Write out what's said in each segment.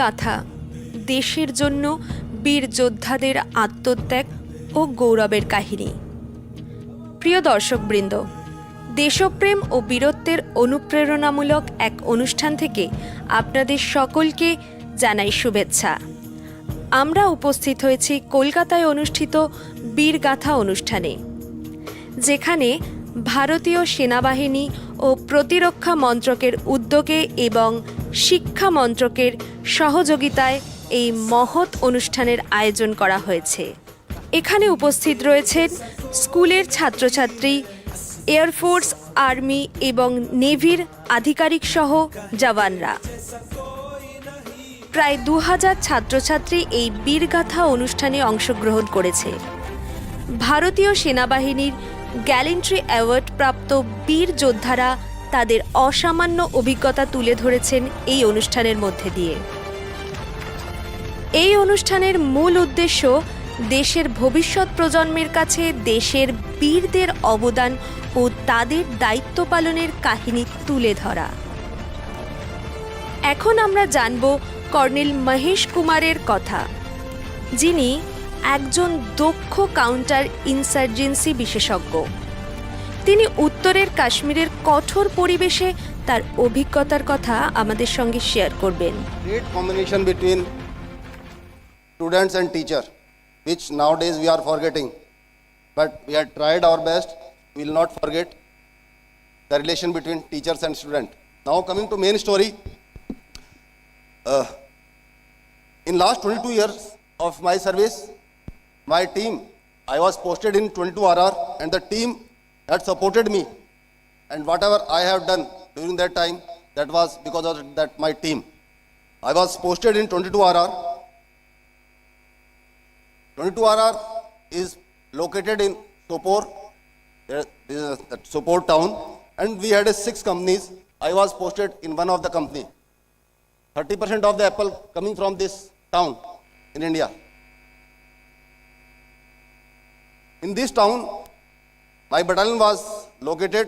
গাথা দেশের জন্য বীর যোদ্ধাদের আত্মত্যাগ ও গৌরবের কাহিনী। প্রিয় দর্শকবৃন্দ, দেশপ্রেম ও বীরত্বের অনুপ্রেরণামূলক এক অনুষ্ঠান থেকে আপনাদের সকলকে জানাই শুভেচ্ছা। আমরা উপস্থিত হয়েছি কলকাতায় অনুষ্ঠিত বীর গাথা অনুষ্ঠানে, যেখানে ভারতীয় সেনাবাহিনী ও প্রতিরক্ষা মন্ত্রকের উদ্যোগে এবং শিক্ষা মন্ত্রকের সহযোগিতায় এই মহৎ অনুষ্ঠানের আয়োজন করা হয়েছে। এখানে উপস্থিত রয়েছেন স্কুলের ছাত্রছাত্রী, এয়ারফোর্স, আর্মি এবং নেভির আধিকারিক সহ জওয়ানরা। প্রায় 2000 ছাত্রছাত্রী এই বীরগাথা অনুষ্ঠানে অংশগ্রহণ করেছে। ভারতীয় সেনাবাহিনীর গ্যালেন্ট্রি অ্যাওয়ার্ড প্রাপ্ত বীর যোদ্ধারা তাদের অসামান্য অভিজ্ঞতা তুলে ধরেছেন এই অনুষ্ঠানের মধ্যে দিয়ে। এই অনুষ্ঠানের মূল উদ্দেশ্য দেশের ভবিষ্যৎ প্রজন্মের কাছে দেশের বীরদের অবদান ও তাদের দায়িত্ব পালনের কাহিনী তুলে ধরা। এখন আমরা জানব কর্নেল মহেশ কুমারের কথা, যিনি একজন দক্ষ কাউন্টার ইনসার্জেন্সি বিশেষজ্ঞ। তিনি উত্তরের কাশ্মীরের কঠোর পরিবেশে তার অভিজ্ঞতার কথা আমাদের সঙ্গে শেয়ার করবেন। Great combination between students and teacher, which nowadays we are forgetting, but we had tried our best. We will not forget the relation between teachers and student. Now coming to main story, in last 22 years of my service, my team, I was posted in 22 RR, and the team that supported me, and whatever I have done during that time, that was because of that my team. I was posted in 22 RR. 22 RR is located in Sopore, this is that Sopore town, and we had 6 companies. I was posted in one of the company. 30% of the apple coming from this town in India. In this town, my battalion was located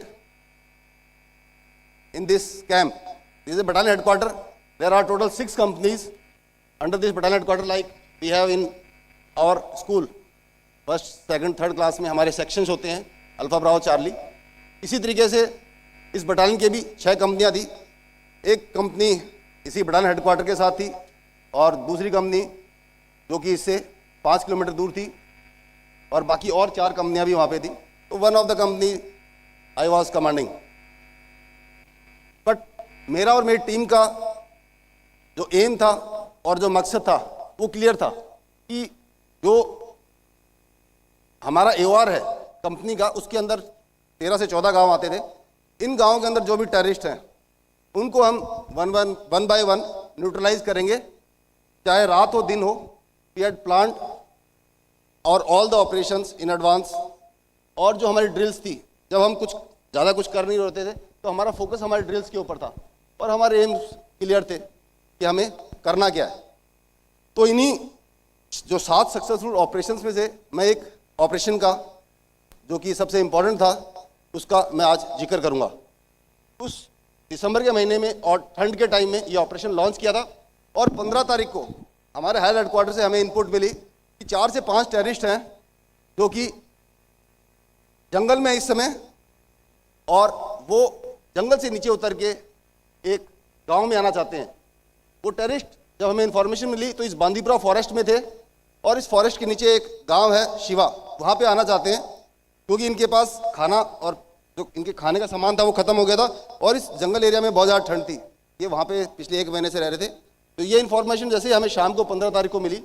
in this camp. This is a battalion headquarters. There are total 6 companies under this battalion headquarters, like we have in our school. First, second, third class में हमारे sections होते हैं, alpha, Bravo, Charlie. इसी तरीके से इस battalion के भी 6 कंपनियां थी। एक कंपनी इसी बटालियन हेडक्वार्टर के साथ थी, और दूसरी कंपनी जो कि इससे 5 किलोमीटर दूर थी, और बाकी और 4 कंपनियां भी वहाँ पे थी। तो one of the company I was commanding. But मेरा और मेरी टीम का जो एम था और जो मकसद था वो क्लियर था कि जो हमारा एओआर है कंपनी का, उसके अंदर 13 से 14 गांव आते थे। इन गांवों के अंदर जो भी टेररिस्ट हैं उनको हम वन बाय वन न्यूट्रलाइज करेंगे, चाहे रात हो दिन हो। वी हैड प्लान्ड और all the operations in advance. और जो हमारी ड्रिल्स थी, जब हम ज़्यादा कुछ कर नहीं होते थे तो हमारा फोकस हमारे ड्रिल्स के ऊपर था, और हमारे एम्स क्लियर थे कि हमें करना क्या है। तो इन्हीं जो 7 सक्सेसफुल ऑपरेशंस में से मैं एक ऑपरेशन का जो कि सबसे इम्पोर्टेंट था उसका मैं आज जिक्र करूँगा। उस दिसंबर के महीने में और ठंड के टाइम में ये ऑपरेशन लॉन्च किया था, और 15 तारीख को हमारे हायर हेडक्वार्टर से हमें इनपुट मिली कि 4 से 5 टेररिस्ट हैं जो कि जंगल में इस समय, और वो जंगल से नीचे उतर के एक गांव में आना चाहते हैं। वो टेररिस्ट जब हमें इन्फॉर्मेशन मिली तो इस बांदीपुरा फॉरेस्ट में थे, और इस फॉरेस्ट के नीचे एक गांव है शिवा, वहाँ पे आना चाहते हैं, क्योंकि इनके पास खाना और जो इनके खाने का सामान था वो ख़त्म हो गया था, और इस जंगल एरिया में बहुत ज़्यादा ठंड थी। ये वहाँ पे पिछले 1 महीने से रह रहे थे। तो ये इन्फॉर्मेशन जैसे ही हमें शाम को 15 तारीख को मिली,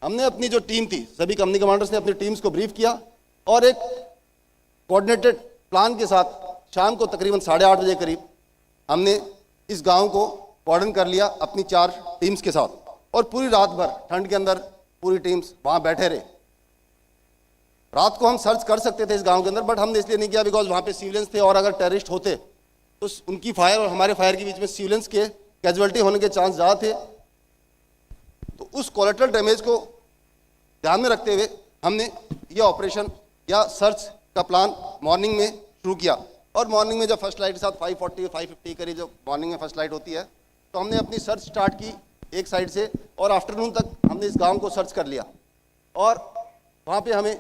हमने अपनी जो टीम थी, सभी कंपनी कमांडर्स ने अपनी टीम्स को ब्रीफ किया, और एक कोऑर्डिनेटेड प्लान के साथ शाम को तकरीबन 8:30 बजे करीब हमने इस गांव को कॉर्डन कर लिया अपनी 4 टीम्स के साथ, और पूरी रात भर ठंड के अंदर पूरी टीम्स वहाँ बैठे रहे। रात को हम सर्च कर सकते थे इस गांव के अंदर, बट हमने इसलिए नहीं किया बिकॉज वहाँ पे सिविलियंस थे, और अगर टेररिस्ट होते तो उनकी फायर और हमारे फायर के बीच में सिविलियंस के कैजुअलिटी होने के चांस ज़्यादा थे। तो उस कोलेटरल डैमेज को ध्यान में रखते हुए हमने ये ऑपरेशन या सर्च का प्लान मॉर्निंग में शुरू किया। और मॉर्निंग में जब फर्स्ट लाइट के साथ 5:40 5:50 करीब जब मॉर्निंग में फर्स्ट लाइट होती है, तो हमने अपनी सर्च स्टार्ट की एक साइड से, और आफ्टरनून तक हमने इस गांव को सर्च कर लिया और वहाँ पे हमें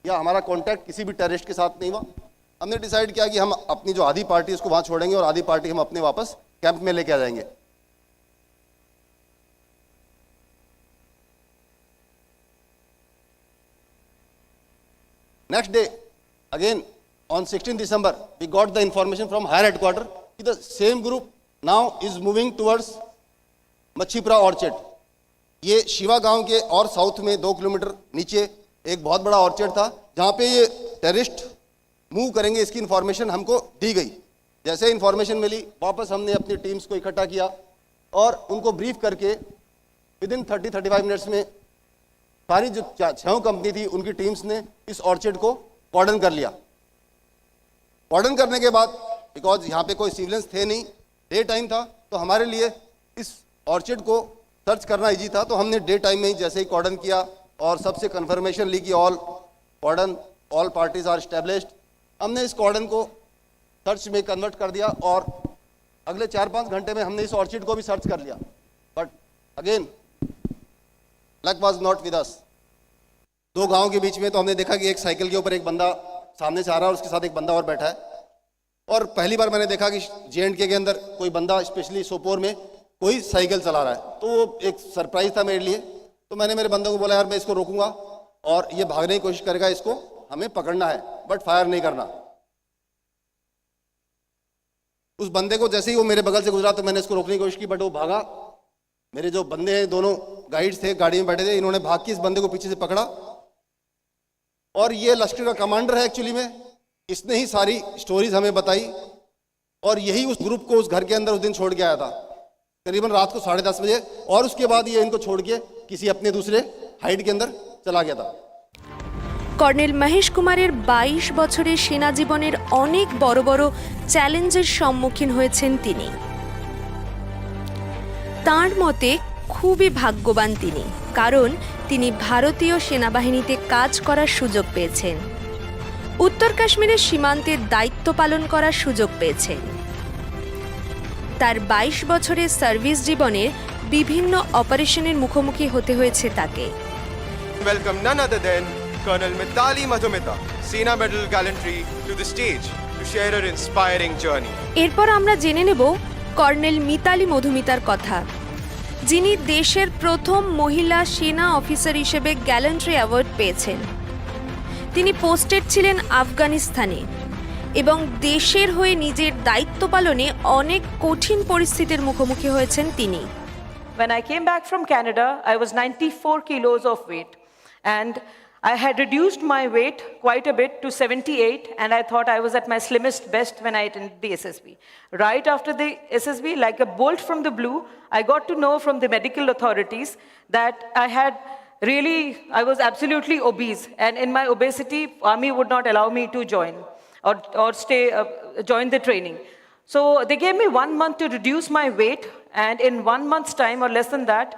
या हमारा कांटेक्ट किसी भी टेररिस्ट के साथ नहीं हुआ। हमने डिसाइड किया कि हम अपनी जो आधी पार्टी उसको वहाँ छोड़ेंगे और आधी पार्टी हम अपने वापस कैंप में लेके आ जाएंगे। Next day, again on 16 December, we got the information from higher headquarters that the same group now is moving towards Machhipura orchard. ये शिवा गांव के और साउथ में 2 किलोमीटर नीचे एक बहुत बड़ा ऑर्चर्ड था जहाँ पे ये टेररिस्ट मूव करेंगे, इसकी इन्फॉर्मेशन हमको दी गई। जैसे इन्फॉर्मेशन मिली, वापस हमने अपनी टीम्स को इकट्ठा किया और उनको ब्रीफ करके विदिन 30-35 मिनट्स में सारी जो 6 कंपनी थी उनकी टीम्स ने इस ऑर्चर्ड को कॉर्डन कर लिया। कॉर्डन करने के बाद, बिकॉज यहाँ पे कोई सिविलियंस थे नहीं, डे टाइम था, तो हमारे लिए इस ऑर्चर्ड को सर्च करना इजी था। तो हमने डे टाइम में ही जैसे ही कॉर्डन किया और सबसे कंफर्मेशन ली कि all cordon, all parties are established, हमने इस कॉर्डन को सर्च में कन्वर्ट कर दिया और अगले 4-5 घंटे में हमने इस ऑर्चिड को भी सर्च कर लिया। But again luck was not with us. 2 गांव के बीच में तो हमने देखा कि एक साइकिल के ऊपर एक बंदा सामने से आ रहा है और उसके साथ एक बंदा और बैठा है। और पहली बार मैंने देखा कि J&K के अंदर कोई बंदा, स्पेशली सोपोर में कोई साइकिल चला रहा है, तो वो एक सरप्राइज था मेरे लिए। तो मैंने मेरे बंदे को बोला, यार मैं इसको रोकूंगा और ये भागने की कोशिश करेगा, इसको हमें पकड़ना है बट फायर नहीं करना। उस बंदे को जैसे ही वो मेरे बगल से गुजरा तो मैंने इसको रोकने की कोशिश की, बट वो भागा। मेरे जो बंदे हैं, दोनों गाइड्स थे, गाड़ी में बैठे थे, इन्होंने भाग के इस बंदे को पीछे से पकड़ा और ये लश्कर का कमांडर है एक्चुअली में। इसने ही सारी स्टोरीज हमें बताई और यही उस ग्रुप को उस घर के अंदर उस दिन छोड़ के आया था, करीबन रात को 10:30 बजे। और उसके बाद ये इनको छोड़ के किसी अपने दूसरे हाइड के अंदर चला गया था। কর্নেল মহেশ কুমারের 22 বছরের সেনা জীবনের অনেক বড় বড় চ্যালেঞ্জের সম্মুখীন হয়েছেন তিনি। তাঁর মতে খুবই ভাগ্যবান তিনি, কারণ তিনি ভারতীয় সেনাবাহিনীতে কাজ করার সুযোগ পেয়েছেন, উত্তর কাশ্মীরের সীমান্তে দায়িত্ব পালন করার সুযোগ পেয়েছেন। তার 22 বছরের সার্ভিস জীবনে বিভিন্ন অপারেশনের মুখোমুখি হতে হয়েছে তাকে। Welcome none other than Colonel Mitali Madhumita, Sena Medal Gallantry, to the stage to share her inspiring journey. এরপর আমরা জেনে নেব কর্নেল মিতালি মধুমিতার কথা, যিনি দেশের প্রথম মহিলা সেনা অফিসার হিসেবে গ্যালান্ট্রি অ্যাওয়ার্ড পেয়েছেন। তিনি পোস্টেড ছিলেন আফগানিস্তানে এবং দেশের হয়ে নিজের দায়িত্ব পালনে অনেক কঠিন পরিস্থিতির মুখোমুখি হয়েছেন তিনি। When I came back from Canada, I was 94 kilos of weight, and I had reduced my weight quite a bit to 78, and I thought I was at my slimmest best when I attended the SSB. Right after the SSB, like a bolt from the blue, I got to know from the medical authorities that I was absolutely obese, and in my obesity, Army would not allow me to join or join the training. So they gave me 1 month to reduce my weight, and in 1 month's time or less than that,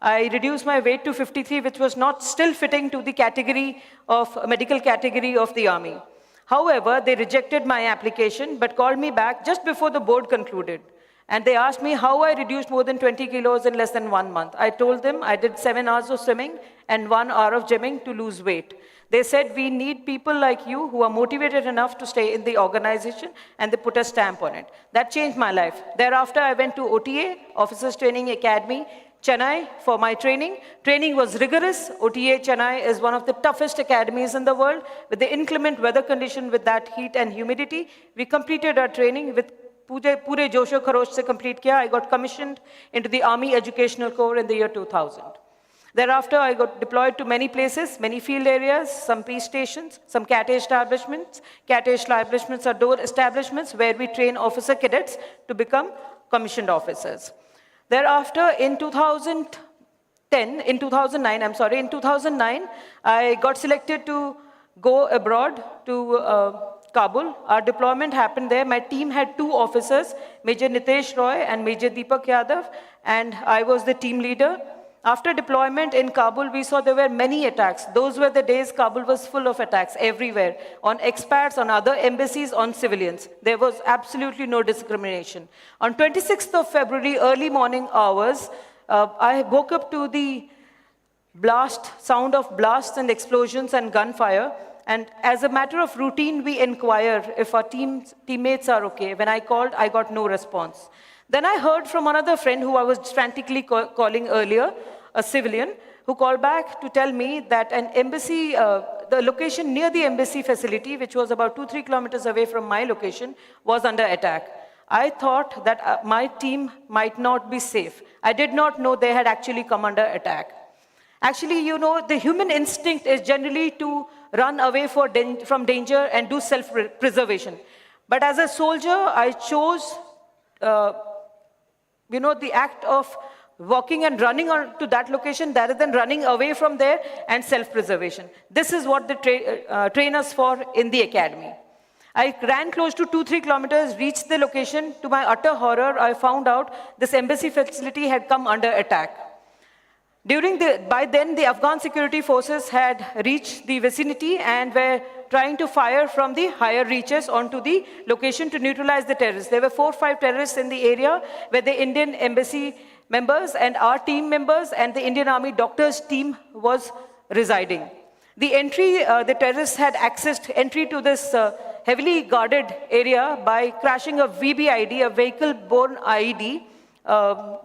I reduced my weight to 53, which was not still fitting to the medical category of the Army. However, they rejected my application but called me back just before the board concluded. And they asked me how I reduced more than 20 kilos in less than 1 month. I told them I did 7 hours of swimming and 1 hour of gymming to lose weight. They said, we need people like you who are motivated enough to stay in the organization, and they put a stamp on it. That changed my life. Thereafter, I went to OTA, Officers Training Academy, Chennai, for my training. Training was rigorous. OTA Chennai is one of the toughest academies in the world. With the inclement weather condition, with that heat and humidity, we completed our training with pure josho kharosh se complete kiya. I got commissioned into the Army Educational Corps in the year 2000. Thereafter, I got deployed to many places, many field areas, some peace stations, some CAT establishments. CAT establishments are door establishments where we train officer cadets to become commissioned officers. Thereafter, in 2009, I got selected to go abroad to Kabul. Our deployment happened there. My team had 2 officers, Major Nitesh Roy and Major Deepak Yadav, and I was the team leader. After deployment in Kabul, we saw there were many attacks. Those were the days Kabul was full of attacks everywhere, on expats, on other embassies, on civilians. There was absolutely no discrimination. On 26th of February, early morning hours, I woke up to the sound of blasts and explosions and gunfire. And as a matter of routine, we inquire if our teammates are okay. When I called, I got no response. Then I heard from another friend who I was frantically calling earlier, a civilian, who called back to tell me that an embassy, the location near the embassy facility, which was about 2-3 kilometers away from my location, was under attack. I thought that my team might not be safe. I did not know they had actually come under attack. Actually, you know, the human instinct is generally to run away from danger and do self-preservation. But as a soldier, I chose, the act of walking and running on to that location rather than running away from there and self-preservation. This is what they train us for in the academy. I ran close to 2-3 kilometers, reached the location. To my utter horror, I found out this embassy facility had come under attack. By then, the Afghan security forces had reached the vicinity and were trying to fire from the higher reaches onto the location to neutralize the terrorists. There were 4 or 5 terrorists in the area where the Indian embassy members and our team members and the Indian Army doctors team was residing. The terrorists had accessed entry to this heavily guarded area by crashing a VBID, a vehicle-borne IED,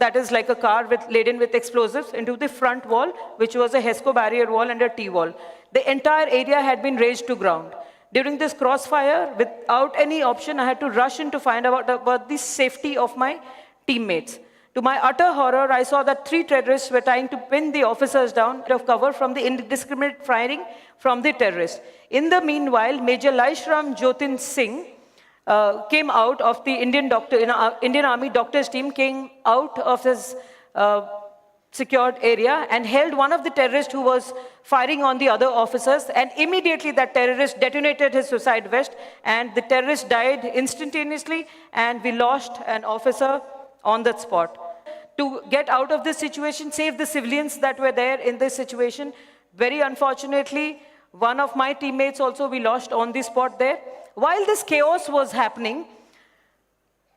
that is like a car laden with explosives, into the front wall, which was a HESCO barrier wall and a T-wall. The entire area had been razed to ground. During this crossfire, without any option, I had to rush in to find out about the safety of my teammates. To my utter horror, I saw that 3 terrorists were trying to pin the officers down out of cover from the indiscriminate firing from the terrorists. In the meanwhile, Major Laishram Jotin Singh came out of the Indian Army doctors team, came out of his secured area and held one of the terrorists who was firing on the other officers, and immediately that terrorist detonated his suicide vest and the terrorist died instantaneously and we lost an officer on that spot. To get out of this situation, save the civilians that were there in this situation, very unfortunately, one of my teammates also we lost on the spot there. While this chaos was happening,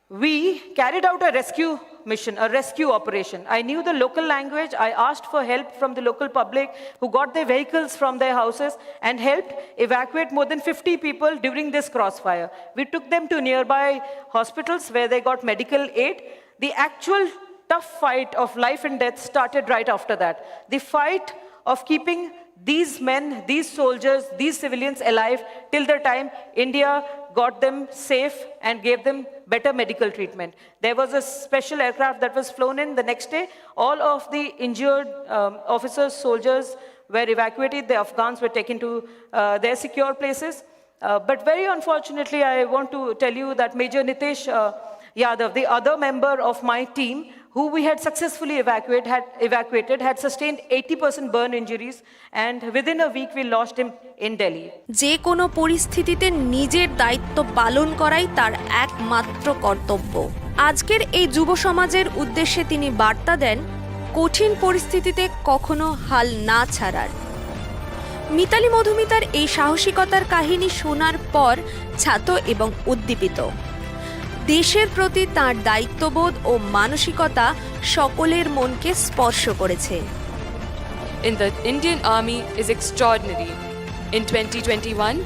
we carried out a rescue mission, a rescue operation. I knew the local language. I asked for help from the local public who got their vehicles from their houses and helped evacuate more than 50 people during this crossfire. We took them to nearby hospitals where they got medical aid. The actual tough fight of life and death started right after that. The fight of keeping these men, these soldiers, these civilians alive till the time India got them safe and gave them better medical treatment. There was a special aircraft that was flown in the next day. All of the injured officers, soldiers were evacuated. The Afghans were taken to their secure places. But very unfortunately, I want to tell you that Major Nitesh Yadav, the other member of my team, who we had successfully evacuated, had sustained 80% burn injuries, and within a week we lost him in Delhi. যে কোনো পরিস্থিতিতে নিজের দায়িত্ব পালন করাই তার একমাত্র কর্তব্য। আজকের এই যুব সমাজের উদ্দেশ্যে তিনি বার্তা দেন কঠিন পরিস্থিতিতে কখনো হাল না ছাড়ার। মিতালি মধুমিতার এই সাহসিকতার কাহিনী শোনার পর ছাত এবং উদ্দীপিত। দেশের প্রতি তাঁর দায়িত্ববোধ ও মানসিকতা সকলের মনকে স্পর্শ করেছে। In the Indian Army is extraordinary. In 2021,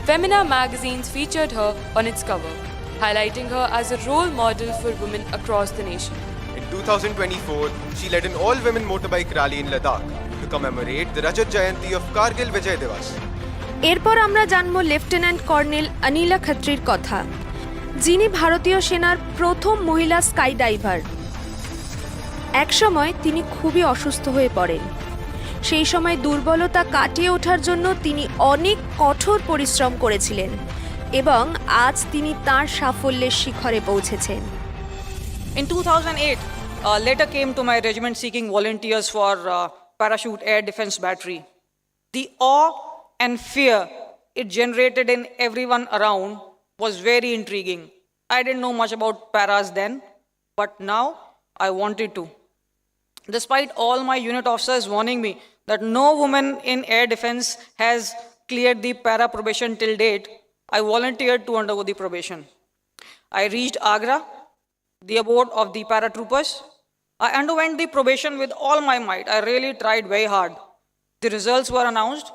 Femina magazines featured her on its cover, highlighting her as a role model for women across the nation. In 2024, she led an all-women motorbike rally in Ladakh to commemorate the Rajat Jayanti of Kargil Vijay Divas. এরপর আমরা জানব lieutenant colonel Anila খত্রির কথা, যিনি ভারতীয় সেনার প্রথম মহিলা sky driver. একসময় তিনি খুবই অসুস্থ হয়ে পড়েন। সেই সময় দুর্বলতা কাটিয়ে ওঠার জন্য তিনি অনেক কঠোর পরিশ্রম করেছিলেন এবং আজ তিনি তার সাফল্যের শিখরে পৌঁছেছেন। In 2008, a letter came to my regiment seeking volunteers for Parachute Air Defense Battery. The awe and fear it generated in everyone around was very intriguing. I didn't know much about paras then, but now I wanted to. Despite all my unit officers warning me that no woman in air defense has cleared the para probation till date, I volunteered to undergo the probation. I reached Agra, the abode of the paratroopers. I underwent the probation with all my might. I really tried very hard. The results were announced.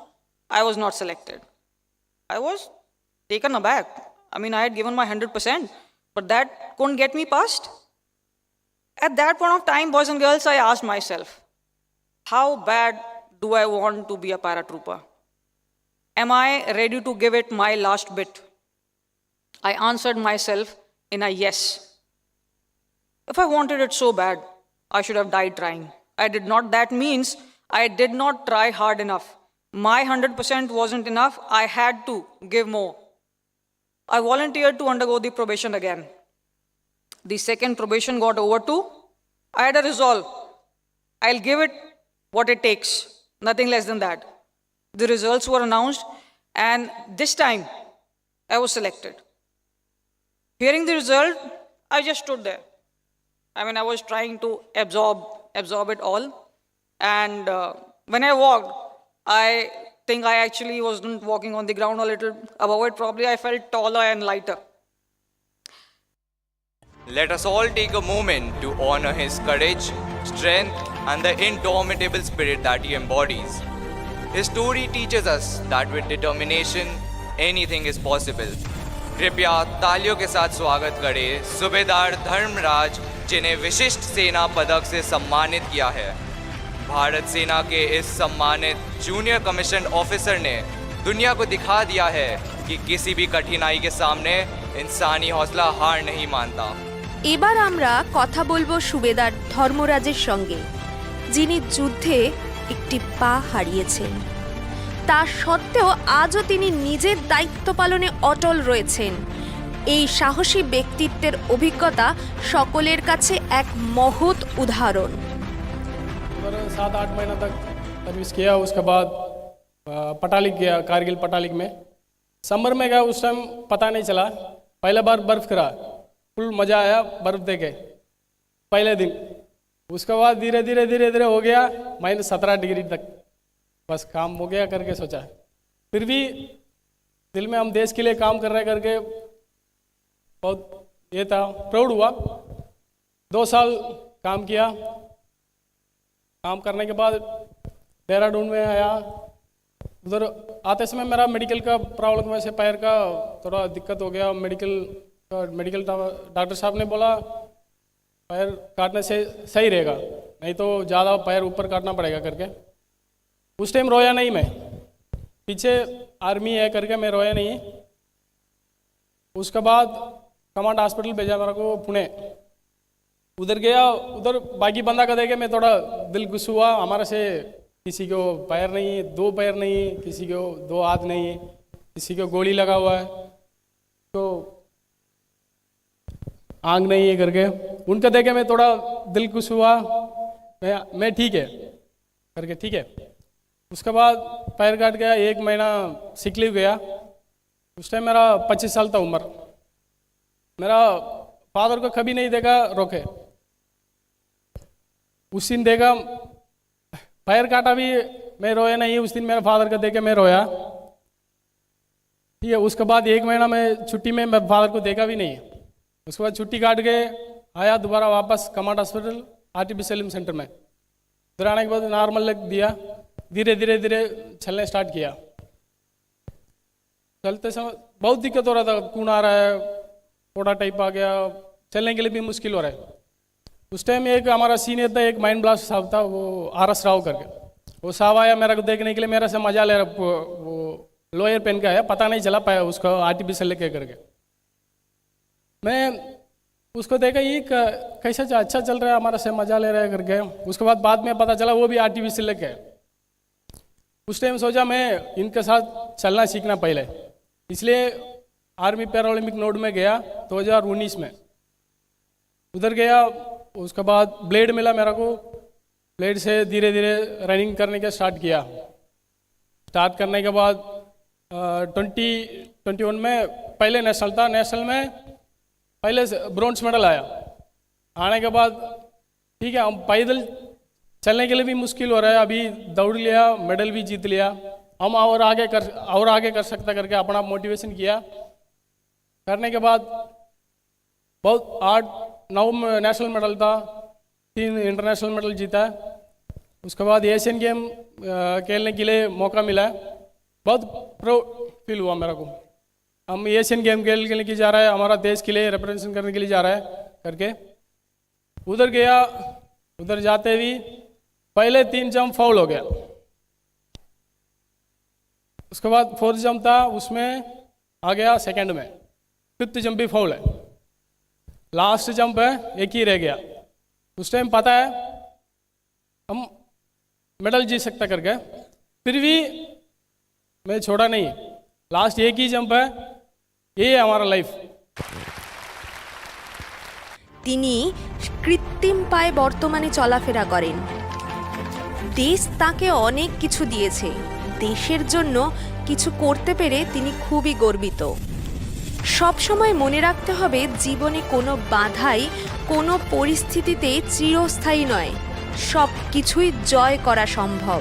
I was not selected. I was taken aback. I mean, I had given my 100%, but that couldn't get me past. At that point of time, boys and girls, I asked myself, how bad do I want to be a paratrooper? Am I ready to give it my last bit? I answered myself in a yes. If I wanted it so bad, I should have died trying. I did not. That means I did not try hard enough. My 100% wasn't enough. I had to give more. I volunteered to undergo the probation again. The second probation got over too. I had a resolve. I'll give it what it takes, nothing less than that. The results were announced, and this time I was selected. Hearing the result, I just stood there. I mean, I was trying to absorb it all. And when I walked, I think I actually wasn't walking on the ground a little above it. Probably I felt taller and lighter. Let us all take a moment to honor his courage, strength, and the indomitable spirit that he embodies. His story teaches us that with determination, anything is possible. कृपया तालियों के साथ स्वागत करें सूबेदार धर्मराज, जिन्हें विशिष्ट सेना पदक से सम्मानित किया है। भारत सेना के इस सम्मानित जूनियर कमीशन ऑफिसर ने दुनिया को दिखा दिया है कि किसी भी कठिनाई के सामने इंसानी हौसला हार नहीं मानता। এবার আমরা কথা বলবো সুবেদার ধর্মরাজের সঙ্গে, যিনি যুদ্ধে একটি পা হারিয়েছেন। তা সত্ত্বেও আজও তিনি নিজের দায়িত্ব পালনে অটল রয়েছেন। এই সাহসী ব্যক্তিত্বের অভিজ্ঞতা সকলের কাছে এক মহৎ উদাহরণ। 7-8 महीना तक सर्विस किया, उसके बाद पटालिक गया, कारगिल पटालिक में समर में गया। उस टाइम पता नहीं चला, पहला बार बर्फ़ गिरा, फुल मज़ा आया बर्फ़ देखे पहले दिन। उसके बाद धीरे धीरे हो गया -17 डिग्री तक, बस काम हो गया करके सोचा। फिर भी दिल में हम देश के लिए काम कर रहे करके बहुत ये था, प्राउड हुआ। 2 साल काम किया। काम करने के बाद देहरादून में आया। उधर आते समय मेरा मेडिकल का प्रॉब्लम वैसे पैर का थोड़ा दिक्कत हो गया। मेडिकल डॉक्टर साहब ने बोला पैर काटने से सही रहेगा, नहीं तो ज़्यादा पैर ऊपर काटना पड़ेगा करके। उस टाइम रोया नहीं मैं, पीछे आर्मी है करके मैं रोया नहीं। उसके बाद कमांड हॉस्पिटल भेजा मेरे को पुणे। उधर गया, उधर बाकी बंदा का देखे मैं थोड़ा दिल खुश हुआ। हमारे से किसी को पैर नहीं, 2 पैर नहीं, किसी को 2 हाथ नहीं, किसी को गोली लगा हुआ है, तो आंख नहीं है करके। उनका देखे मैं थोड़ा दिल खुश हुआ। मैं ठीक है करके, ठीक है। उसके बाद पैर काट गया, 1 महीना सिक लीव गया। उस टाइम मेरा 25 साल था उम्र। मेरा फादर को कभी नहीं देखा रोके। उस दिन देखा, पैर काटा भी मैं रोया नहीं। उस दिन मेरे फादर को देखे मैं रोया, ठीक है। उसके बाद 1 महीना मैं छुट्टी में मेरे फादर को देखा भी नहीं। उसके बाद छुट्टी काट के आया दोबारा वापस कमांड हॉस्पिटल आर्टिफिशियल सेंटर में। उधर आने के बाद नॉर्मल लग दिया। धीरे धीरे चलने स्टार्ट किया। चलते समय बहुत दिक्कत हो रहा था, खून आ रहा है, फोड़ा टाइप आ गया, चलने के लिए भी मुश्किल हो रहा है। उस टाइम एक हमारा सीनियर था, एक माइंड ब्लास्ट साहब था, वो RS राव करके। वो साहब आया मेरे को देखने के लिए, मेरे से मजा ले रहा। वो लोअर पेन का है, पता नहीं चला पाया उसको आर्टिफिशियल लेके करके। मैं उसको देखा, ये कैसा अच्छा चल रहा है, हमारा से मजा ले रहा है करके। उसके बाद में पता चला वो भी आर्टिफिशियल लेके है। उस टाइम सोचा मैं इनके साथ चलना सीखना पहले, इसलिए आर्मी पैरालंपिक नोड में गया 2019 में। उधर गया, उसके बाद ब्लेड मिला मेरे को। ब्लेड से धीरे धीरे रनिंग करने का स्टार्ट किया। स्टार्ट करने के बाद 2021 में पहले नेशनल था। नेशनल में पहले ब्रॉन्ज मेडल आया। आने के बाद ठीक है, हम पैदल चलने के लिए भी मुश्किल हो रहा है, अभी दौड़ लिया, मेडल भी जीत लिया, हम और आगे कर सकता करके अपना मोटिवेशन किया। करने के बाद बहुत 8-9 नेशनल मेडल था। 3 इंटरनेशनल मेडल जीता। उसके बाद एशियन गेम खेलने के लिए मौका मिला। बहुत प्राउड फील हुआ मेरे को। हम एशियन गेम खेलने के लिए जा रहा है, हमारा देश के लिए रिप्रेजेंट करने के लिए जा रहा है करके उधर गया। उधर जाते भी पहले 3 जंप फाउल हो गया। उसके बाद 4th जंप था, उसमें आ गया सेकंड में। 5th जंप भी फाउल है। लास्ट जंप है, एक ही रह गया। उस टाइम पता है हम मेडल जीत सकता करके, फिर भी मैं छोड़ा नहीं। लास्ट एक ही जंप है, ये है हमारा लाइफ। তিনি কৃত্রিম পায়ে বর্তমানে চলাফেরা করেন। দেশ তাকে অনেক কিছু দিয়েছে। দেশের জন্য কিছু করতে পেরে তিনি খুবই গর্বিত। সবসময় মনে রাখতে হবে জীবনে কোনো বাধাই কোনো পরিস্থিতিতে চিরস্থায়ী নয়। সব কিছুই জয় করা সম্ভব।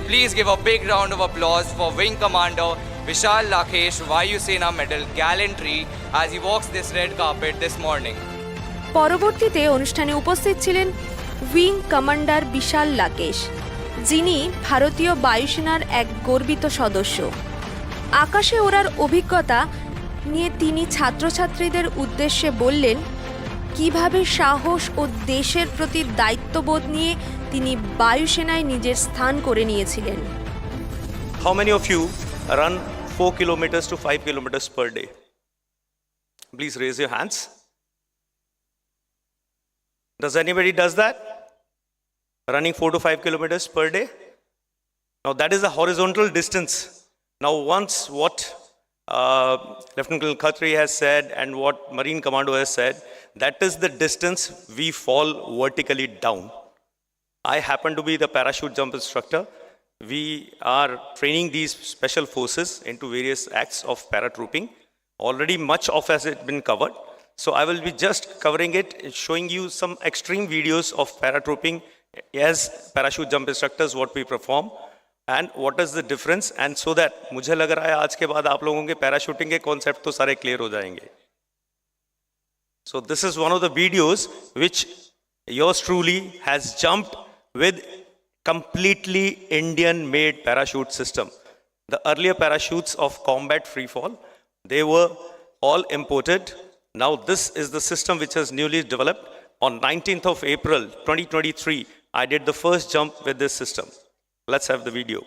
Please give a big round of applause for Wing Commander Vishal Lakesh, Vayu Sena Medal Gallantry as he walks this red carpet this morning. পরবর্তীতে অনুষ্ঠানে উপস্থিত ছিলেন উইং কমান্ডার বিশাল লাকেশ, যিনি ভারতীয় বায়ুসেনার এক গর্বিত সদস্য। আকাশে ওড়ার অভিজ্ঞতা নিয়ে তিনি ছাত্রছাত্রীদের উদ্দেশ্যে বললেন কিভাবে সাহস ও দেশের প্রতি দায়িত্ববোধ নিয়ে তিনি বায়ুসেনায় নিজের স্থান করে নিয়েছিলেন। How many of you run 4 kilometers to 5 kilometers per day? Please raise your hands. Does anybody does that? Running 4 to 5 kilometers per day? Now that is a horizontal distance. Now once what Lieutenant Colonel Khatri has said and what Marine Commando has said, that is the distance we fall vertically down. I happen to be the parachute jump instructor. We are training these special forces into various acts of paratrooping. Already much of has it been covered. So I will be just covering it, showing you some extreme videos of paratrooping as parachute jump instructors, what we perform and what is the difference, and so that मुझे लग रहा है आज के बाद आप लोगों के पैराशूटिंग के कॉन्सेप्ट तो सारे क्लियर हो जाएंगे. So this is one of the videos which yours truly has jumped with completely Indian made parachute system. The earlier parachutes of combat free fall, they were all imported. Now this is the system which has newly developed. On 19th of April 2023, I did the first jump with this system. Let's have the video.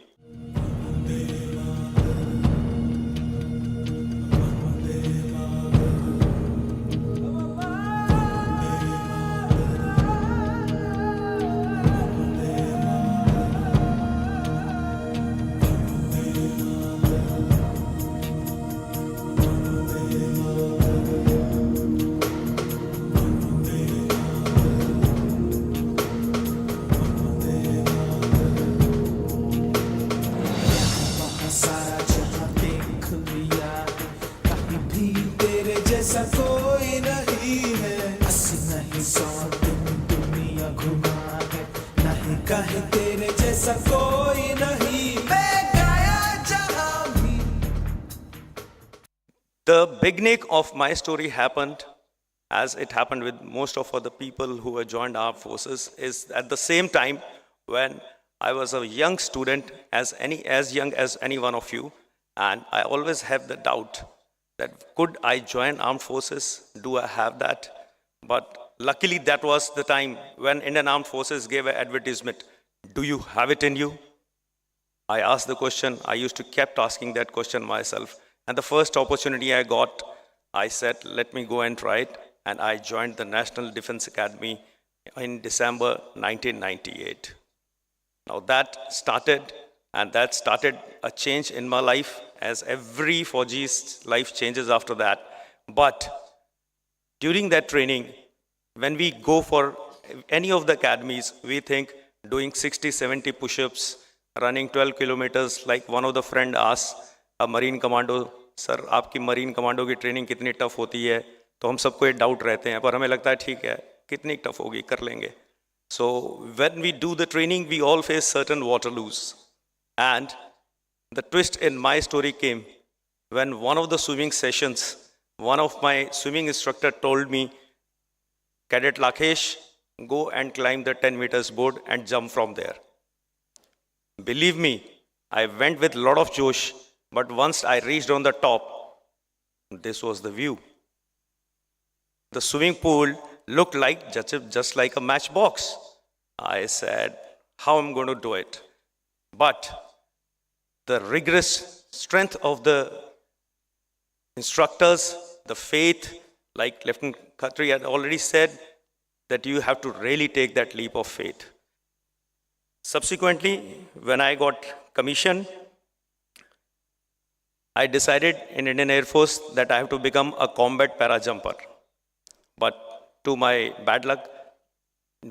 The beginning of my story happened, as it happened with most of other people who have joined our forces, is at the same time when I was a young student, as young as any one of you, and I always have the doubt that could I join armed forces? Do I have that? But luckily that was the time when Indian Armed Forces gave an advertisement. Do you have it in you? I asked the question. I used to kept asking that question myself. And the first opportunity I got, I said, let me go and try it. And I joined the National Defense Academy in December 1998. Now that started a change in my life, as every Fauji's life changes after that. But during that training, when we go for any of the academies, we think doing 60, 70 push-ups, running 12 kilometers, like one of the friend asked a Marine Commando, sir, आपकी Marine Commando की training कितनी tough होती है? तो हम सबको ये doubt रहते हैं, पर हमें लगता है ठीक है, कितनी tough होगी, कर लेंगे. So when we do the training, we all face certain Waterloos. And the twist in my story came when one of the swimming sessions, one of my swimming instructor told me, Cadet Lakesh, go and climb the 10 meters board and jump from there. Believe me, I went with a lot of josh, but once I reached on the top, this was the view. The swimming pool looked like just like a matchbox. I said, how am I going to do it? But the rigorous strength of the instructors, the faith, like Lieutenant Khatri had already said, that you have to really take that leap of faith. Subsequently, when I got commissioned, I decided in Indian Air Force that I have to become a combat para jumper. But to my bad luck,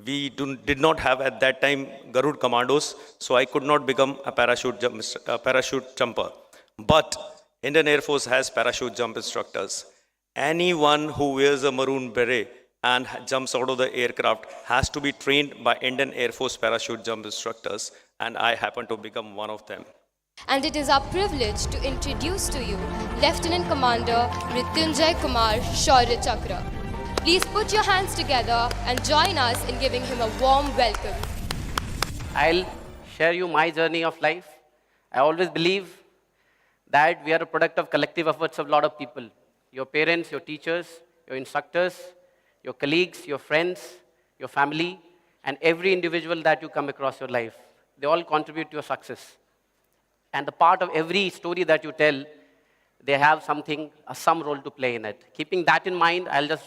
we did not have at that time Garud commandos, so I could not become a parachute jumper. But Indian Air Force has parachute jump instructors. Anyone who wears a maroon beret and jumps out of the aircraft has to be trained by Indian Air Force parachute jump instructors, and I happen to become one of them. And it is our privilege to introduce to you Lieutenant Commander Mrityunjay Kumar Shaurya Chakra. Please put your hands together and join us in giving him a warm welcome. I'll share you my journey of life. I always believe that we are a product of collective efforts of a lot of people. Your parents, your teachers, your instructors, your colleagues, your friends, your family, and every individual that you come across your life. They all contribute to your success. And the part of every story that you tell, they have some role to play in it. Keeping that in mind, I'll just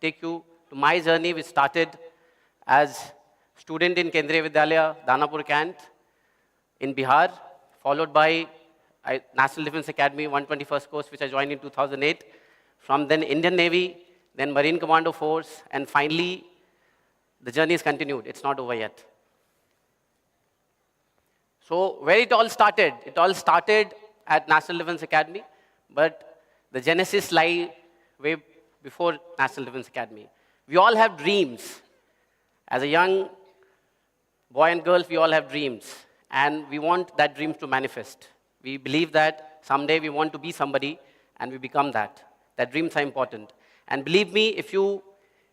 take you to my journey, which started as student in Kendriya Vidyalaya, Danapur Cant in Bihar, followed by National Defense Academy 121st course, which I joined in 2008. From then Indian Navy, then Marine Commando Force, and finally, the journey is continued. It's not over yet. So where it all started at National Defense Academy, but the genesis lie way before National Defense Academy. We all have dreams. As a young boy and girl, we all have dreams, and we want that dreams to manifest. We believe that someday we want to be somebody, and we become that. That dreams are important. And believe me, if you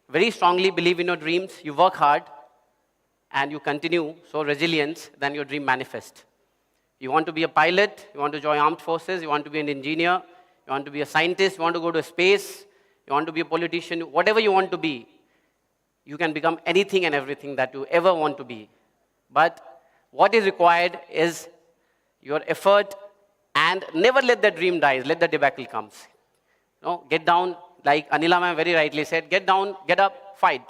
very strongly believe in your dreams, you work hard, and you continue, so resilience, then your dream manifests. You want to be a pilot, you want to join armed forces, you want to be an engineer, you want to be a scientist, you want to go to space, you want to be a politician, whatever you want to be, you can become anything and everything that you ever want to be. But what is required is your effort, and never let the dream die, let the debacle comes. Get down, like Anila ma'am very rightly said, get down, get up, fight.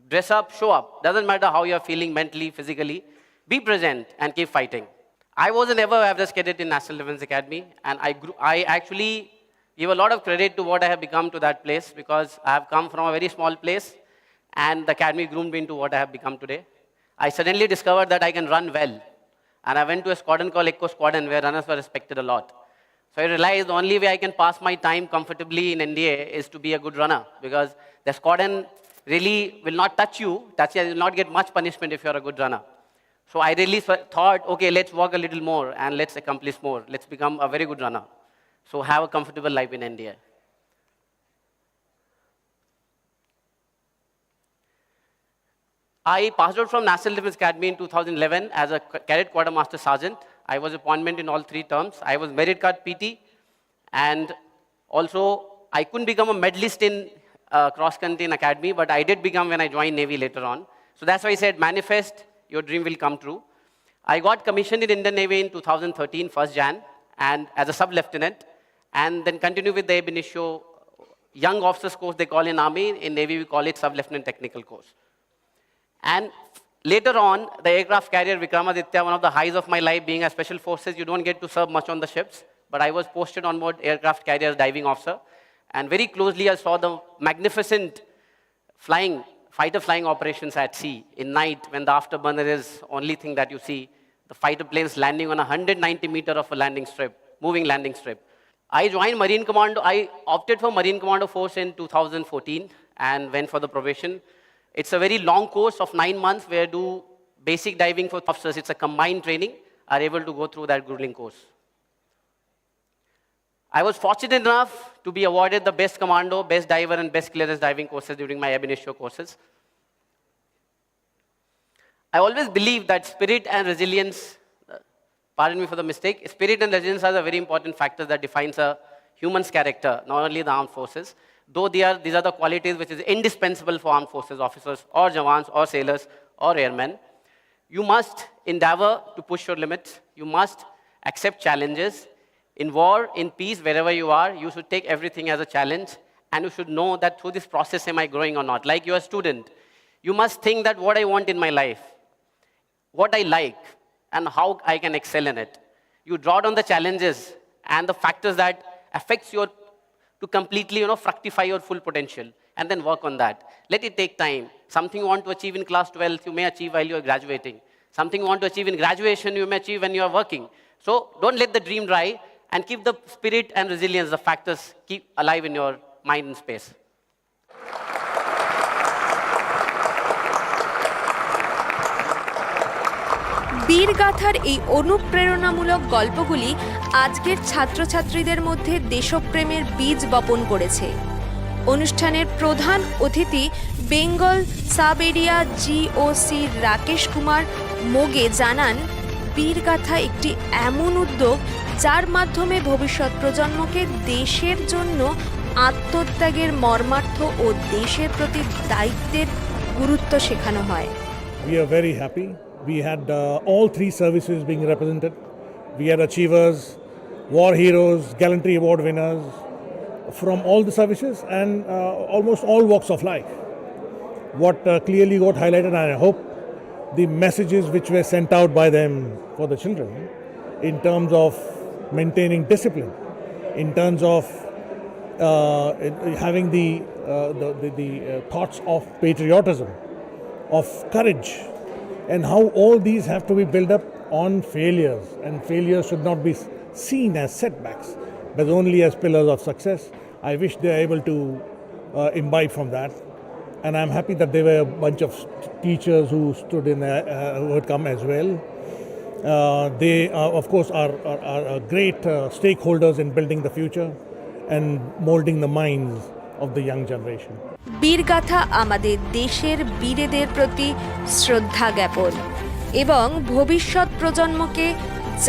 Dress up, show up. Doesn't matter how you're feeling mentally, physically. Be present and keep fighting. I was an ever average cadet in National Defense Academy, and I actually give a lot of credit to what I have become to that place, because I have come from a very small place, and the academy groomed me into what I have become today. I suddenly discovered that I can run well. And I went to a squadron called Echo Squadron, where runners were respected a lot. So I realized the only way I can pass my time comfortably in NDA is to be a good runner, because the squadron really will not touch you. You will not get much punishment if you're a good runner. So I really thought, okay, let's work a little more and let's accomplish more. Let's become a very good runner. So have a comfortable life in NDA. I passed out from National Defense Academy in 2011 as a cadet quartermaster sergeant. I was appointment in all 3 terms. I was merit card PT, and also I couldn't become a medalist in cross-country in academy, but I did become when I joined Navy later on. So that's why I said, manifest, your dream will come true. I got commissioned in Indian Navy in 2013, 1st Jan, and as a sub-lieutenant, and then continued with the ab initio young officers course they call in Army. In Navy, we call it sub-lieutenant technical course. And later on, the aircraft carrier Vikramaditya, one of the highs of my life, being a special forces, you don't get to serve much on the ships, but I was posted on board aircraft carrier diving officer, and very closely I saw the magnificent fighter flying operations at sea in night, when the afterburner is only thing that you see, the fighter planes landing on 190 meter of a landing strip, moving landing strip. I joined Marine Commando. I opted for Marine Commando Force in 2014 and went for the probation. It's a very long course of 9 months where do basic diving for officers. It's a combined training, are able to go through that grueling course. I was fortunate enough to be awarded the best commando, best diver, and best clearance diving courses during my ab initio courses. I always believe that spirit and resilience, pardon me for the mistake, spirit and resilience are the very important factors that defines a human's character, not only the armed forces, though these are the qualities which is indispensable for armed forces officers or jawans or sailors or airmen. You must endeavor to push your limits. You must accept challenges. In war, in peace, wherever you are, you should take everything as a challenge, and you should know that through this process, am I growing or not? Like you're a student, you must think that what I want in my life, what I like, and how I can excel in it. You draw down the challenges and the factors that affects your, to completely, fructify your full potential, and then work on that. Let it take time. Something you want to achieve in class 12, you may achieve while you are graduating. Something you want to achieve in graduation, you may achieve when you are working. So don't let the dream die, and keep the spirit and resilience, the factors, keep alive in your mind and space. বীর গাথার এই অনুপ্রেরণামূলক গল্পগুলি আজকের ছাত্রছাত্রীদের মধ্যে দেশপ্রেমের বীজ বপন করেছে। অনুষ্ঠানের প্রধান অতিথি Bengal sub area GOC Rakesh Kumar Moge জানান, বীর গাথা একটি এমন উদ্যোগ যার মাধ্যমে ভবিষ্যৎ প্রজন্মকে দেশের জন্য আত্মত্যাগের মর্মার্থ ও দেশের প্রতি দায়িত্বের গুরুত্ব শেখানো হয়। We are very happy. We had all three services being represented. We had achievers, war heroes, gallantry award winners from all the services and almost all walks of life. What clearly got highlighted, and I hope the messages which were sent out by them for the children in terms of maintaining discipline, in terms of having the thoughts of patriotism, of courage, and how all these have to be built up on failures, and failures should not be seen as setbacks, but only as pillars of success. I wish they are able to imbibe from that, and I'm happy that there were a bunch of teachers who stood in, who had come as well. They, of course, are great stakeholders in building the future and molding the minds of the young generation. বীর গাথা আমাদের দেশের বীরেদের প্রতি শ্রদ্ধা জ্ঞাপন এবং ভবিষ্যৎ প্রজন্মকে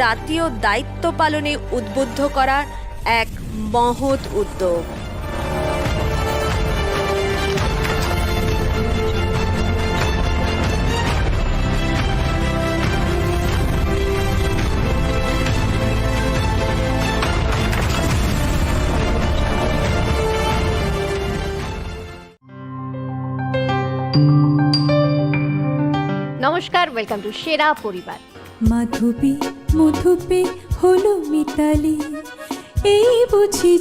জাতীয় দায়িত্ব পালনে উদ্বুদ্ধ করার এক মহৎ উদ্যোগ। নমস্কার, ওয়েলকাম টু সেরা পরিবার। মাধবী মধুপে হলো মিতালি, এই বুঝি